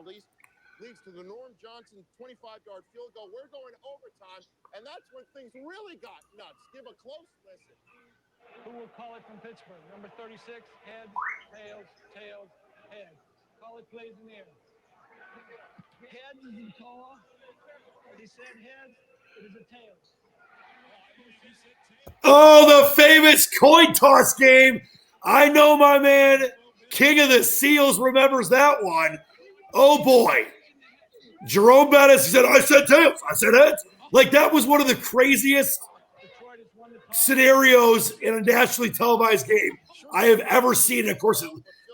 leads to the Norm Johnson 25-yard field goal. We're going overtime, and that's when things really got nuts. Give a close listen. Who will call it from Pittsburgh? Number 36, heads, tails, tails, heads. Call it, please, in the air. Heads is the call. He said heads. It is a tails. Oh, the famous coin toss game. I know my man, King of the Seals, remembers that one. Oh, boy. Jerome Bettis, he said, I said tails. I said heads. Like, that was one of the craziest scenarios in a nationally televised game I have ever seen. And of course,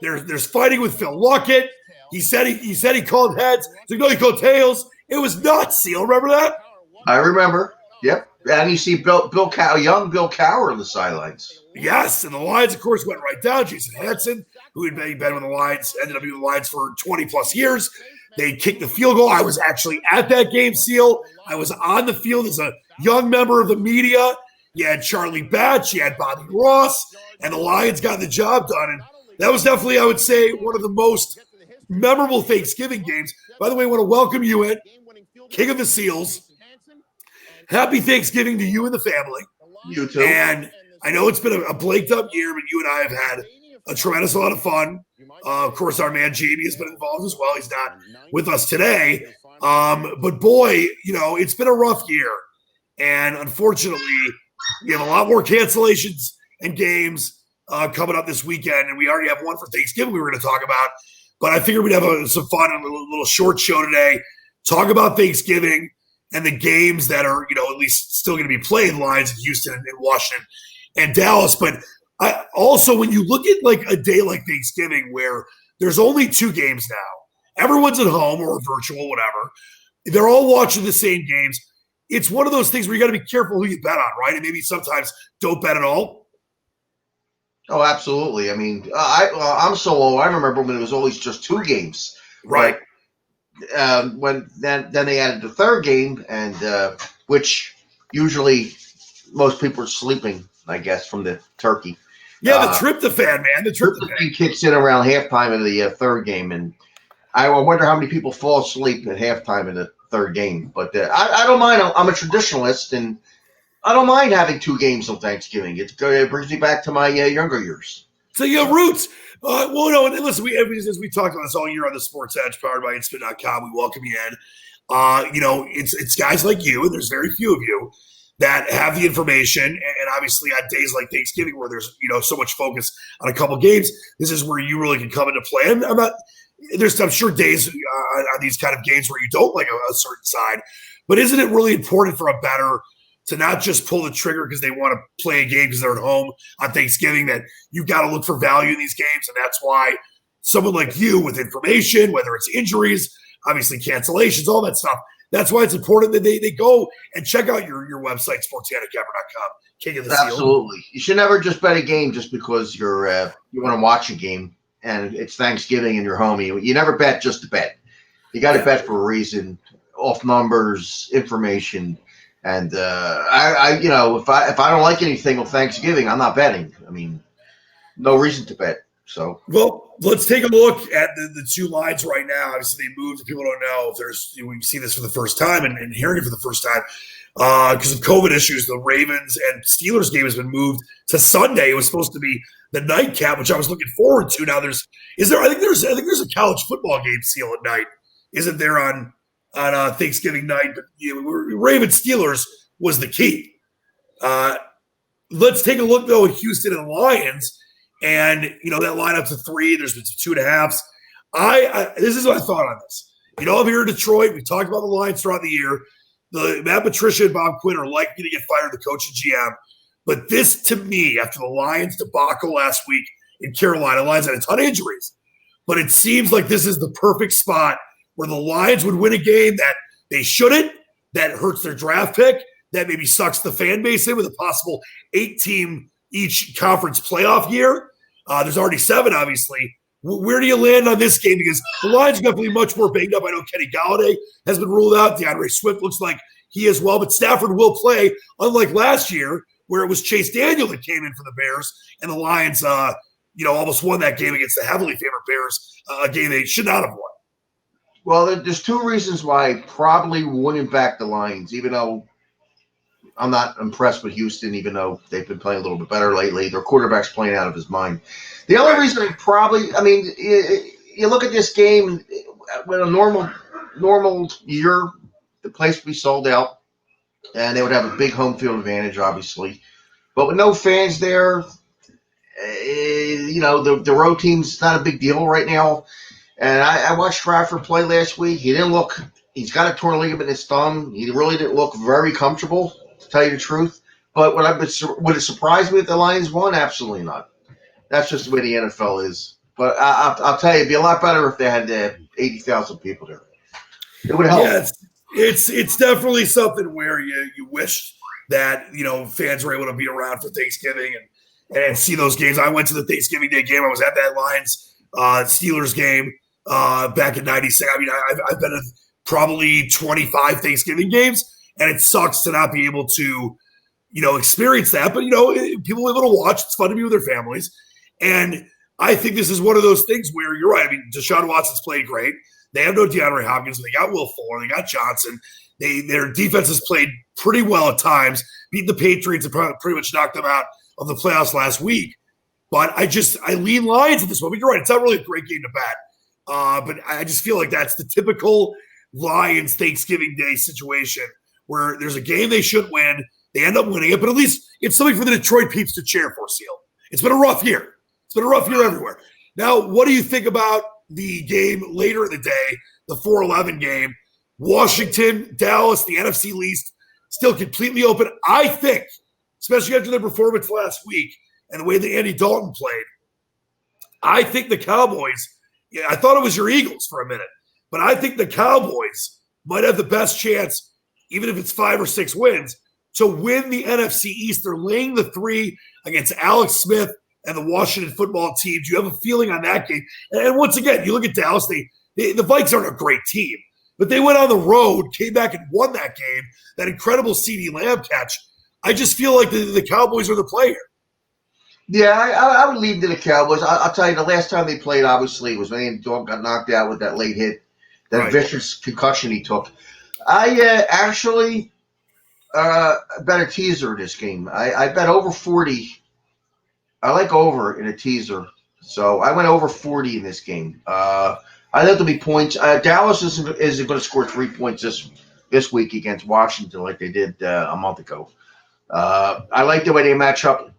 there's fighting with Phil Luckett. He said he called heads. He's like, no, he called tails. It was nuts, Seal. Remember that? I remember. Yep. And you see young Bill Cowher on the sidelines. Yes, and the Lions, of course, went right down. Jason Hanson, who had been with the Lions, ended up being with the Lions for 20-plus years. They kicked the field goal. I was actually at that game, Seal. I was on the field as a young member of the media. You had Charlie Batch, you had Bobby Ross, and the Lions got the job done. And that was definitely, I would say, one of the most memorable Thanksgiving games. By the way, I want to welcome you in, King of the Seals. Happy Thanksgiving to you and the family. You too. And I know it's been a blaked up year, but you and I have had a tremendous amount of fun. Of course, our man Jamie has been involved as well. He's not with us today. But boy, it's been a rough year. And unfortunately, we have a lot more cancellations and games coming up this weekend. And we already have one for Thanksgiving we were going to talk about. But I figured we'd have some fun on a little short show today. Talk about Thanksgiving and the games that are, at least still going to be played, Lions in Houston and Washington and Dallas. But also, when you look at like a day like Thanksgiving where there's only 2 games now, everyone's at home or virtual, whatever. They're all watching the same games. It's one of those things where you got to be careful who you bet on, right? And maybe sometimes don't bet at all. Oh, absolutely. I mean, I'm so old. I remember when it was always just 2 games, right? When then they added the 3rd game, and which usually most people are sleeping, I guess, from the turkey. Yeah, the tryptophan, man. The tryptophan kicks in around halftime of the 3rd game, and I wonder how many people fall asleep at halftime in the 3rd game. But I don't mind. I'm a traditionalist, and I don't mind having 2 games on Thanksgiving. It brings me back to my younger years. So you have roots. Well, no, and listen, as we talked about this all year on the Sportsedge, powered by Inspin.com, we welcome you in. It's guys like you, and there's very few of you, that have the information. And obviously on days like Thanksgiving where there's, so much focus on a couple games, this is where you really can come into play. And I'm sure days on these kind of games where you don't like a certain side, but isn't it really important for a bettor to not just pull the trigger because they want to play a game because they're at home on Thanksgiving, that you've got to look for value in these games? And that's why someone like you with information, whether it's injuries, obviously cancellations, all that stuff, that's why it's important that they go and check out your website, sportshandicapper.com. King of the Seal. Absolutely. You should never just bet a game just because you want to watch a game and it's Thanksgiving and you're home. You never bet just to bet. You got to bet for a reason, off numbers, information. And if I don't like anything on Thanksgiving, I'm not betting. I mean, no reason to bet. So, well, let's take a look at the 2 lines right now. Obviously, they moved. People don't know if we see this for the first time and hearing it for the first time because of COVID issues. The Ravens and Steelers game has been moved to Sunday. It was supposed to be the nightcap, which I was looking forward to. Now, I think there's a college football game, Seal, at night. Isn't there on Thanksgiving night? But Ravens Steelers was the key. Let's take a look though at Houston and the Lions. And, that lineup's a 3. There's been some 2.5s. This is what I thought on this. I'm here in Detroit. We talked about the Lions throughout the year. Matt Patricia and Bob Quinn are likely to get fired, the coach and GM. But this, to me, after the Lions debacle last week in Carolina, Lions had a ton of injuries. But it seems like this is the perfect spot where the Lions would win a game that they shouldn't, that hurts their draft pick, that maybe sucks the fan base in with a possible 8-team each conference playoff year. There's already 7, obviously. Where do you land on this game? Because the Lions are definitely much more banged up. I know Kenny Galladay has been ruled out. DeAndre Swift looks like he as well. But Stafford will play, unlike last year where it was Chase Daniel that came in for the Bears. And the Lions, almost won that game against the heavily favored Bears, a game they should not have won. Well, there's two reasons why I probably wouldn't back the Lions, even though I'm not impressed with Houston, even though they've been playing a little bit better lately. Their quarterback's playing out of his mind. The only reason I mean, you look at this game, with a normal year, the place would be sold out, and they would have a big home field advantage, obviously. But with no fans there, the road team's not a big deal right now. And I watched Stratford play last week. He's got a torn ligament in his thumb. He really didn't look very comfortable, to tell you the truth. But would it surprise me if the Lions won? Absolutely not. That's just the way the NFL is. But I'll tell you, it'd be a lot better if they had 80,000 people there. It would help. Yeah, it's definitely something where you wish that fans were able to be around for Thanksgiving and see those games. I went to the Thanksgiving Day game. I was at that Lions Steelers game back in '96. I mean, I've been to probably 25 Thanksgiving games, and it sucks to not be able to experience that. But people are able to watch. It's fun to be with their families, and I think this is one of those things where you're right. I mean, Deshaun Watson's played great. They have no DeAndre Hopkins. They got Will Fuller. They got Johnson. Their defense has played pretty well at times, beat the Patriots and pretty much knocked them out of the playoffs last week. But I lean Lions at this moment. You're right. It's not really a great game to bet. But I just feel like that's the typical Lions Thanksgiving Day situation where there's a game they should win. They end up winning it, but at least it's something for the Detroit peeps to cheer for, Seal. It's been a rough year. It's been a rough year everywhere. Now, what do you think about the game later in the day, the 4-11 game? Washington, Dallas, the NFC East, still completely open. I think, especially after their performance last week and the way that Andy Dalton played, I think the Cowboys, I thought it was your Eagles for a minute, but I think the Cowboys might have the best chance, even if it's 5 or 6 wins, to win the NFC East. They're laying the 3 against Alex Smith and the Washington football team. Do you have a feeling on that game? And once again, you look at Dallas, the Vikings aren't a great team, but they went on the road, came back and won that game, that incredible CeeDee Lamb catch. I just feel like the Cowboys are the player. Yeah, I would lean to the Cowboys. I'll tell you, the last time they played, obviously, was when Andy Dalton got knocked out with that late hit, that vicious concussion he took. I actually bet a teaser this game. I bet over 40. I like over in a teaser. So I went over 40 in this game. I think there'll be points. Dallas isn't going to score 3 points this week against Washington like they did a month ago. I like the way they match up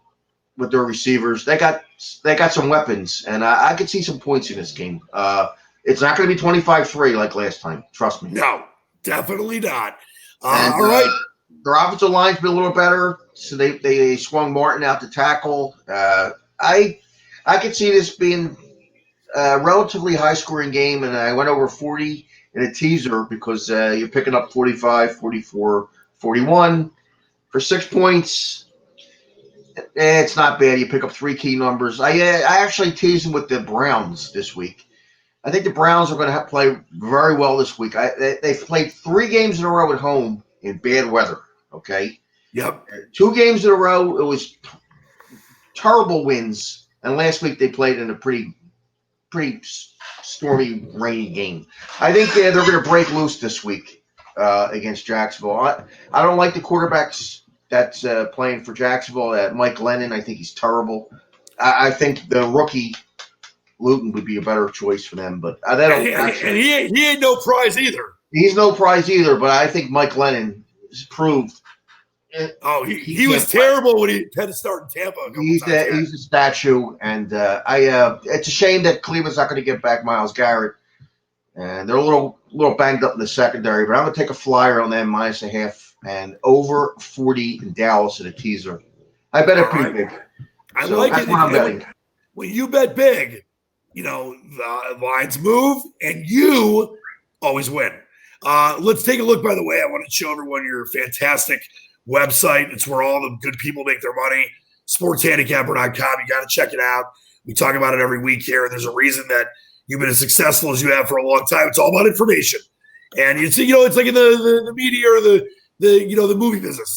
with their receivers. They got some weapons, and I could see some points in this game. It's not going to be 25-3 like last time. Trust me. No, definitely not. All right. Their offensive line's been a little better, so they swung Martin out to tackle. I could see this being a relatively high-scoring game, and I went over 40 in a teaser because you're picking up 45, 44, 41 for 6 points. It's not bad. You pick up 3 key numbers. I actually teased them with the Browns this week. I think the Browns are going to play very well this week. They've played 3 games in a row at home in bad weather. Okay. Yep. 2 games in a row. It was terrible winds, and last week they played in a pretty stormy, rainy game. I think they're going to break loose this week against Jacksonville. I don't like the quarterbacks that's playing for Jacksonville. Mike Lennon, I think he's terrible. I think the rookie Luton would be a better choice for them, but he ain't no prize either. He's no prize either, but I think Mike Lennon has proved. He was terrible when he had to start in Tampa. He's a statue, and it's a shame that Cleveland's not going to get back Myles Garrett, and they're a little banged up in the secondary. But I'm going to take a flyer on them -0.5 and over 40 in Dallas in a teaser. I bet it pretty big. I like it. What I'm betting. When you bet big, the lines move, and you always win. Let's take a look, by the way. I want to show everyone your fantastic website. It's where all the good people make their money. Sportshandicapper.com. You got to check it out. We talk about it every week here. There's a reason that you've been as successful as you have for a long time. It's all about information. And it's like in the media or the movie business.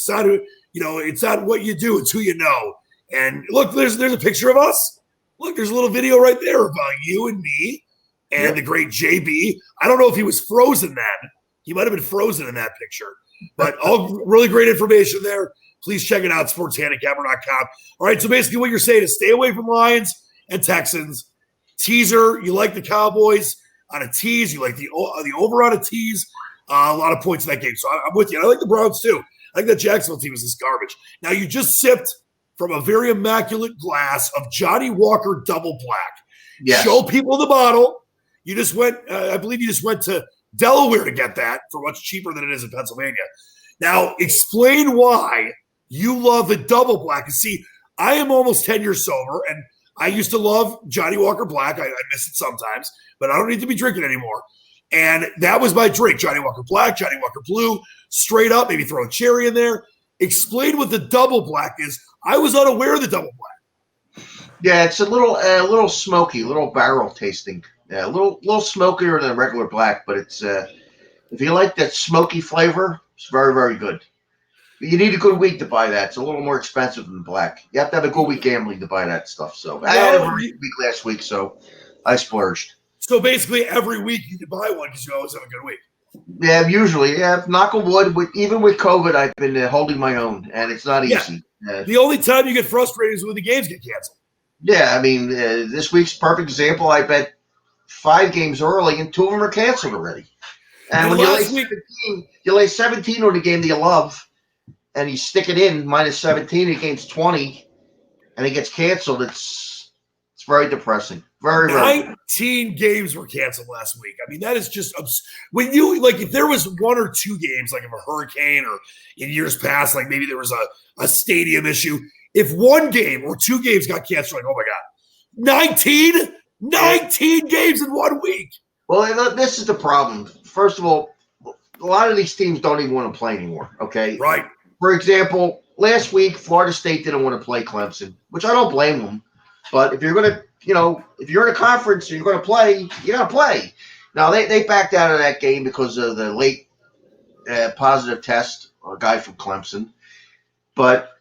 It's not what you do, it's who you know. And look, there's a picture of us. Look, there's a little video right there about you and me and the great JB. I don't know if he was frozen then. He might have been frozen in that picture. But all really great information there. Please check it out, sportshandicapper.com. All right, so basically what you're saying is stay away from Lions and Texans. Teaser, you like the Cowboys on a tease. You like the over on a tease. A lot of points in that game. So I'm with you. I like the Browns too. I think that Jacksonville team is this garbage. Now, you just sipped from a very immaculate glass of Johnny Walker Double Black. Yes. Show people the bottle. You just went, I believe you just went to Delaware to get that for much cheaper than it is in Pennsylvania. Now, explain why you love the Double Black. See, I am almost 10 years sober, and I used to love Johnny Walker Black. I miss it sometimes, but I don't need to be drinking anymore. And that was my drink, Johnny Walker Black, Johnny Walker Blue, straight up, maybe throw a cherry in there. Explain what the Double Black is. I was unaware of the Double Black. Yeah, it's a little smoky, a little barrel tasting. Yeah, a little smokier than a regular black, but it's if you like that smoky flavor, it's very, very good. You need a good week to buy that. It's a little more expensive than black. You have to have a good week gambling to buy that stuff. So I had a very good week last week, so I splurged. So basically every week you can buy one because you always have a good week. Yeah, usually. Yeah, knock on wood. Even with COVID, I've been holding my own, and it's not easy. The only time you get frustrated is when the games get canceled. Yeah, I mean, this week's perfect example. I bet 5 games early, and 2 of them are canceled already. And when you lay 17 on the game that you love, and you stick it in minus 17 against 20, and it gets canceled, it's very depressing. Very, 19 games were canceled last week. I mean, that is just when you like if there was 1 or 2 games, like of a hurricane or in years past, like maybe there was a stadium issue. If 1 game or 2 games got canceled, like, oh my God, 19 games in 1 week. Well, this is the problem. First of all, a lot of these teams don't even want to play anymore. Okay. Right. For example, last week, Florida State didn't want to play Clemson, which I don't blame them. But if you're going to, if you're in a conference and you're going to play, you got to play. Now, they backed out of that game because of the late positive test, a guy from Clemson. But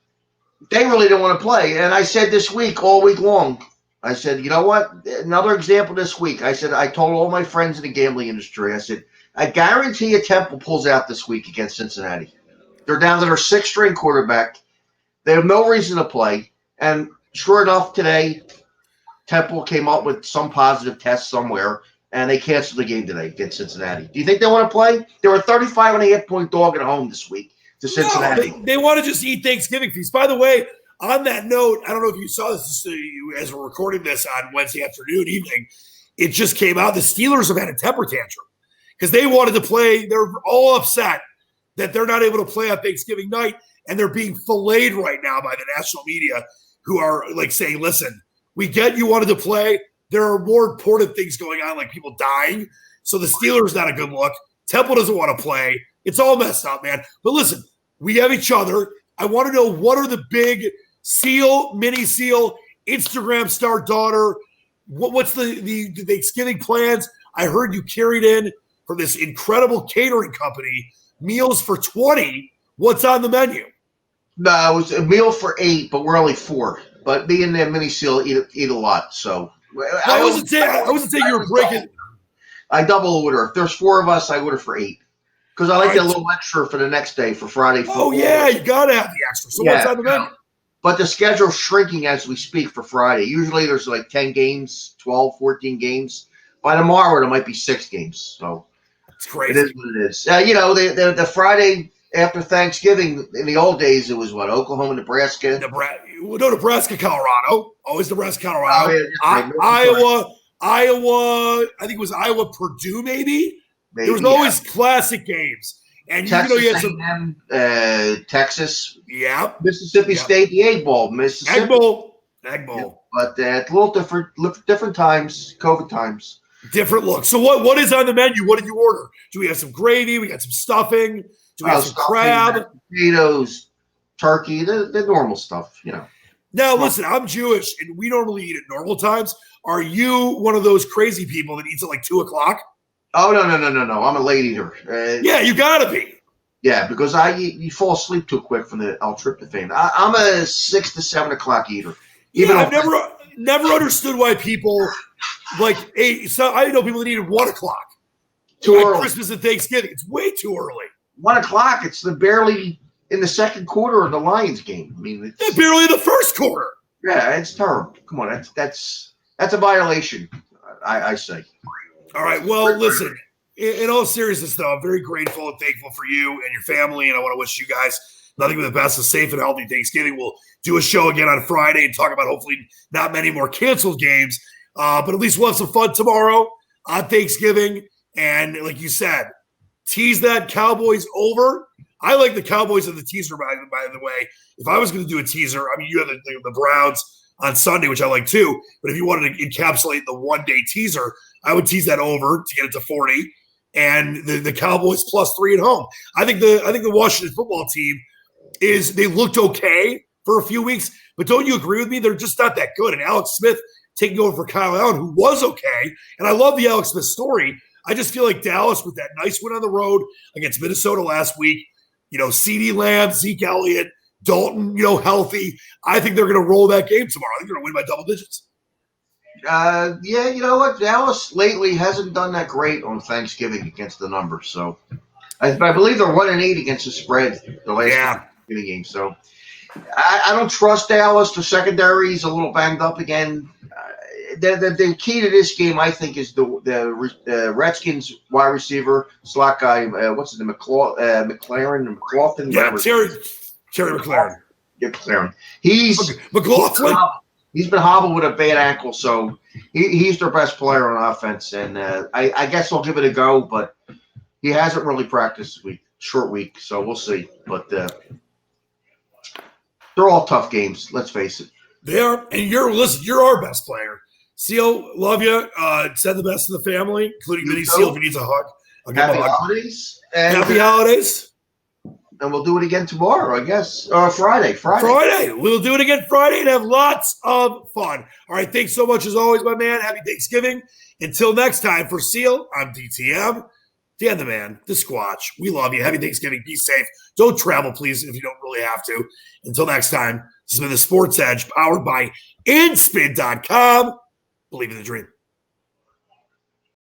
they really didn't want to play. And I said this week, all week long, I said, you know what? Another example this week. I said, I told all my friends in the gambling industry, I said, I guarantee you Temple pulls out this week against Cincinnati. They're down to their 6th-string quarterback. They have no reason to play. And sure enough, today, Temple came up with some positive test somewhere, and they canceled the game today against Cincinnati. Do you think they want to play? They were a 35.5-point dog at home this week to Cincinnati. No, they want to just eat Thanksgiving feast. By the way, on that note, I don't know if you saw this as we're recording this on Wednesday afternoon, evening. It just came out. The Steelers have had a temper tantrum because they wanted to play. They're all upset that they're not able to play on Thanksgiving night, and they're being filleted right now by the national media who are like saying, listen, we get you wanted to play. There are more important things going on, like people dying. So the Steelers not a good look. Temple doesn't want to play. It's all messed up, man. But listen, we have each other. I want to know what are the big SEAL, mini SEAL, Instagram star daughter. What's the Thanksgiving plans? I heard you carried in for this incredible catering company meals for 20. What's on the menu? No, it was a meal for 8, but we're only 4. But me and the mini SEAL eat a lot. So I wasn't saying you were breaking. I double order. If there's 4 of us, I order for 8 because I like that little extra for the next day for Friday. Oh yeah, you gotta have the extra. So what's on the menu? But the schedule's shrinking as we speak for Friday. Usually there's like 10 games, 12, 14 games. By tomorrow, there might be 6 games. So it's crazy. It is what it is. The Friday after Thanksgiving, in the old days, it was what? Oklahoma, Nebraska? Nebraska, Colorado. Always Nebraska, Colorado. Oh, Iowa. I think it was Iowa, Purdue, maybe. There was always classic games. And Texas, you had some Texas, Mississippi State, the Egg Bowl, Mississippi, Egg Bowl. But a little different times, COVID times. Different look. So what is on the menu? What did you order? Do we have some gravy? We got some stuffing. Do we have some crab? Potatoes, turkey, the normal stuff, Now, listen, I'm Jewish, and we normally eat at normal times. Are you one of those crazy people that eats at like 2 o'clock? Oh, no. I'm a late eater. Yeah, you got to be. Yeah, because you fall asleep too quick from the L-tryptophan. I'm a 6 to 7 o'clock eater. I've never understood why people like 8. So I know people that eat at 1 o'clock. Too early. Christmas and Thanksgiving. It's way too early. 1 o'clock. It's barely in the second quarter of the Lions game. I mean, it's barely in the first quarter. Yeah, it's terrible. Come on, that's a violation. I say. All right. Well, listen. In all seriousness, though, I'm very grateful and thankful for you and your family, and I want to wish you guys nothing but the best, a safe and healthy Thanksgiving. We'll do a show again on Friday and talk about hopefully not many more canceled games, but at least we'll have some fun tomorrow on Thanksgiving. And like you said, tease that Cowboys over. I like the Cowboys in the teaser, by the way. If I was going to do a teaser, I mean, you have the Browns on Sunday, which I like too. But if you wanted to encapsulate the one-day teaser, I would tease that over to get it to 40. And the Cowboys +3 at home. I think the Washington football team they looked okay for a few weeks, but don't you agree with me? They're just not that good. And Alex Smith taking over for Kyle Allen, who was okay. And I love the Alex Smith story. I just feel like Dallas with that nice win on the road against Minnesota last week, CeeDee Lamb, Zeke Elliott, Dalton, healthy. I think they're going to roll that game tomorrow. I think they're going to win by double digits. Yeah, you know what? Dallas lately hasn't done that great on Thanksgiving against the numbers. So I believe they're 1-8 against the spread the last Thanksgiving game. So I don't trust Dallas. The secondary is a little banged up again. The key to this game, I think, is the Redskins wide receiver, slot guy. What's his name? McLaughlin. Yeah, Terry McLaurin. Yeah, McLaurin. McLaughlin. He's been hobbled with a bad ankle, so he's their best player on offense. And I guess I'll give it a go, but he hasn't really practiced this week. Short week, so we'll see. But they're all tough games. Let's face it. They are, and you're our best player. Seal, love you. Send the best to the family, including Mini Seal if he needs a hug. Happy holidays. Happy holidays. And we'll do it again tomorrow, I guess. Or Friday. We'll do it again Friday and have lots of fun. All right. Thanks so much as always, my man. Happy Thanksgiving. Until next time, for Seal, I'm DTM. Dan the man, the Squatch. We love you. Happy Thanksgiving. Be safe. Don't travel, please, if you don't really have to. Until next time, this has been the Sports Edge, powered by InSpin.com. Believe in the dream.